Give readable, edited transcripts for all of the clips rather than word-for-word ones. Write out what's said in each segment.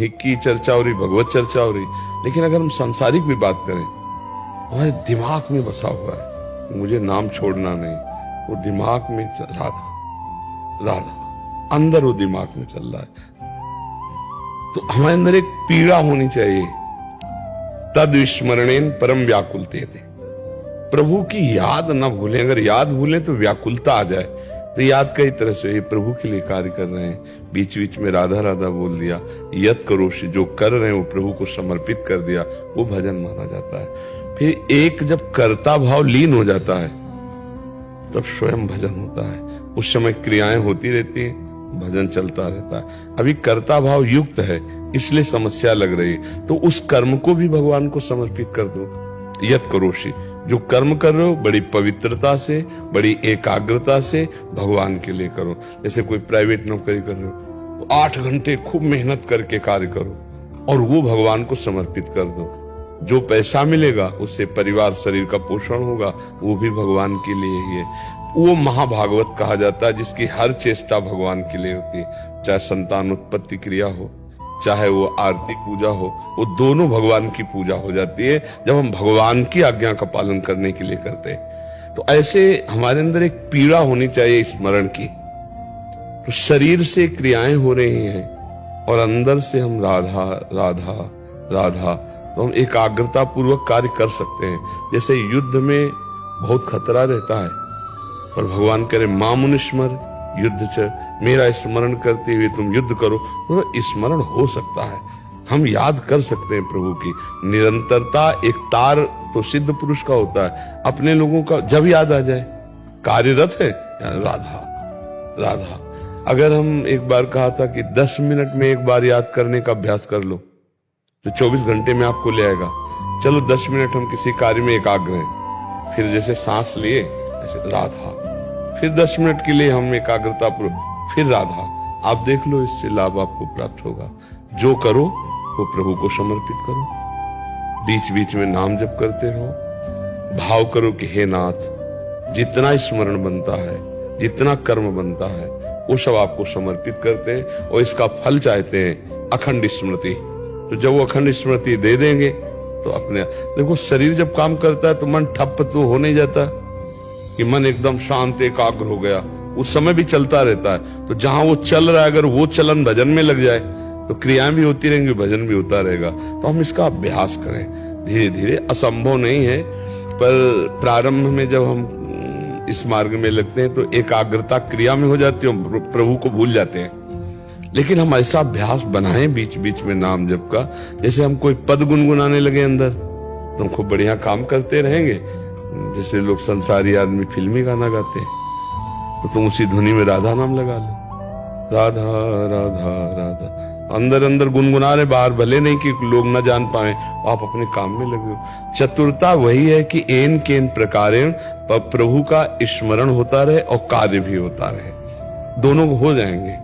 हिक की चर्चा हो रही, भगवत चर्चा हो रही, लेकिन अगर हम सांसारिक भी बात करें, हमारे दिमाग में बसा हुआ है, मुझे नाम छोड़ना नहीं, वो दिमाग में राधा राधा, अंदर वो दिमाग में चल रहा है। तो हमारे अंदर एक पीड़ा होनी चाहिए, तद विस्मरणेन परम व्याकुलते थे, प्रभु की याद ना भूलें। अगर याद भूलें तो व्याकुलता आ जाए। तो याद कई तरह से, ये प्रभु के लिए कार्य कर रहे हैं, बीच बीच में राधा राधा बोल दिया, यत करोषि, जो कर रहे हैं वो प्रभु को समर्पित कर दिया, वो भजन माना जाता है। फिर एक जब कर्ता भाव लीन हो जाता है तब स्वयं भजन होता है। उस समय क्रियाएं होती रहती हैं, भजन चलता रहता है। अभी कर्ता भाव युक्त है इसलिए समस्या लग रही है, तो उस कर्म को भी भगवान को समर्पित कर दो। यत करोषि, जो कर्म कर रहे हो बड़ी पवित्रता से, बड़ी एकाग्रता से भगवान के लिए करो। जैसे कोई प्राइवेट नौकरी कर रहे हो, 8 घंटे खूब मेहनत करके कार्य करो और वो भगवान को समर्पित कर दो। जो पैसा मिलेगा उससे परिवार शरीर का पोषण होगा, वो भी भगवान के लिए ही है। वो महाभागवत कहा जाता है जिसकी हर चेष्टा भगवान के लिए होती है। चाहे संतान उत्पत्ति क्रिया हो, चाहे वो आरती पूजा हो, वो दोनों भगवान की पूजा हो जाती है जब हम भगवान की आज्ञा का पालन करने के लिए करते हैं। तो ऐसे हमारे अंदर एक पीड़ा होनी चाहिए स्मरण की। तो शरीर से क्रियाएं हो रही हैं और अंदर से हम राधा राधा राधा, तो हम एकाग्रता पूर्वक कार्य कर सकते हैं। जैसे युद्ध में बहुत खतरा रहता है और भगवान कह रहे मामुनि स्मर युद्ध च, मेरा स्मरण करते हुए तुम युद्ध करो, तो स्मरण हो सकता है। हम याद कर सकते हैं प्रभु की निरंतरता। एक तार तो सिद्ध पुरुष का होता है, अपने लोगों का जब याद आ जाए, कार्यरत है राधा राधा। अगर हम एक बार कहा था कि 10 मिनट में एक बार याद करने का अभ्यास कर लो तो 24 घंटे में आपको ले आएगा। चलो 10 मिनट हम किसी कार्य में एकाग्र हैं, फिर जैसे सांस लिए ऐसे राधा, फिर 10 मिनट के लिए हम एकाग्रता पूर्वक फिर राधा। आप देख लो इससे लाभ आपको प्राप्त होगा। जो करो वो प्रभु को समर्पित करो, बीच बीच में नाम जप करते रहो, भाव करो कि हे नाथ, जितना स्मरण बनता है, जितना कर्म बनता है, वो सब आपको समर्पित करते हैं और इसका फल चाहते हैं अखंड स्मृति। तो जब वो अखंड स्मृति दे देंगे तो अपने देखो, शरीर जब काम करता है तो मन ठप तो हो नहीं जाता कि मन एकदम शांत एकाग्र हो गया, उस समय भी चलता रहता है। तो जहां वो चल रहा है, अगर वो चलन भजन में लग जाए तो क्रियाएं भी होती रहेंगी, भजन भी होता रहेगा। तो हम इसका अभ्यास करें धीरे धीरे। असंभव नहीं है, पर प्रारंभ में जब हम इस मार्ग में लगते हैं तो एकाग्रता क्रिया में हो जाती है, प्रभु को भूल जाते हैं। लेकिन हम ऐसा अभ्यास बनाएं बीच बीच में नाम जप का, जैसे हम कोई पद गुनगुनाने लगे अंदर तो हम खूब बढ़िया काम करते रहेंगे। जैसे लोग संसारी आदमी फिल्मी गाना गाते हैं, तो तुम उसी धुनी में राधा नाम लगा लो, राधा राधा राधा, अंदर अंदर गुनगुना रहे, बाहर भले नहीं कि लोग न जान पाए, आप अपने काम में लगे हो। चतुरता वही है कि एन केन प्रकारेण प्रभु का स्मरण होता रहे और कार्य भी होता रहे, दोनों हो जाएंगे,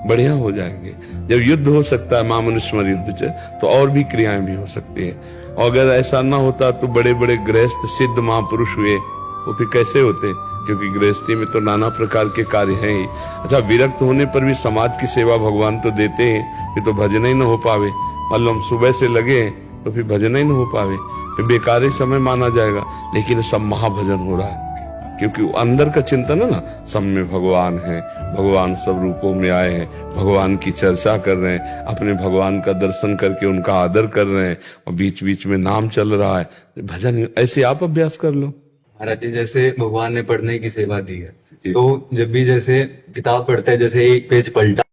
बढ़िया हो जाएंगे। जब युद्ध हो सकता है मामनुष्मर युद्ध च, तो और भी क्रियाएं भी हो सकती हैं। और अगर ऐसा ना होता तो बड़े बड़े गृहस्थ सिद्ध महापुरुष हुए, वो फिर कैसे होते? क्योंकि गृहस्थी में तो नाना प्रकार के कार्य हैं ही। अच्छा, विरक्त होने पर भी समाज की सेवा भगवान तो देते हैं, फिर तो भजन ही न हो पावे। मान लो हम सुबह से लगे तो फिर भजन ही न हो पावे, फिर बेकार ही समय माना जाएगा। लेकिन सब महाभजन हो रहा है क्योंकि अंदर का चिंतन है ना, सब में भगवान है, भगवान सब रूपों में आए हैं, भगवान की चर्चा कर रहे हैं, अपने भगवान का दर्शन करके उनका आदर कर रहे हैं और बीच बीच में नाम चल रहा है, भजन। ऐसे आप अभ्यास कर लो। महाराज जी, जैसे भगवान ने पढ़ने की सेवा दी है, तो जब भी जैसे किताब पढ़ते हैं, जैसे एक पेज पलटा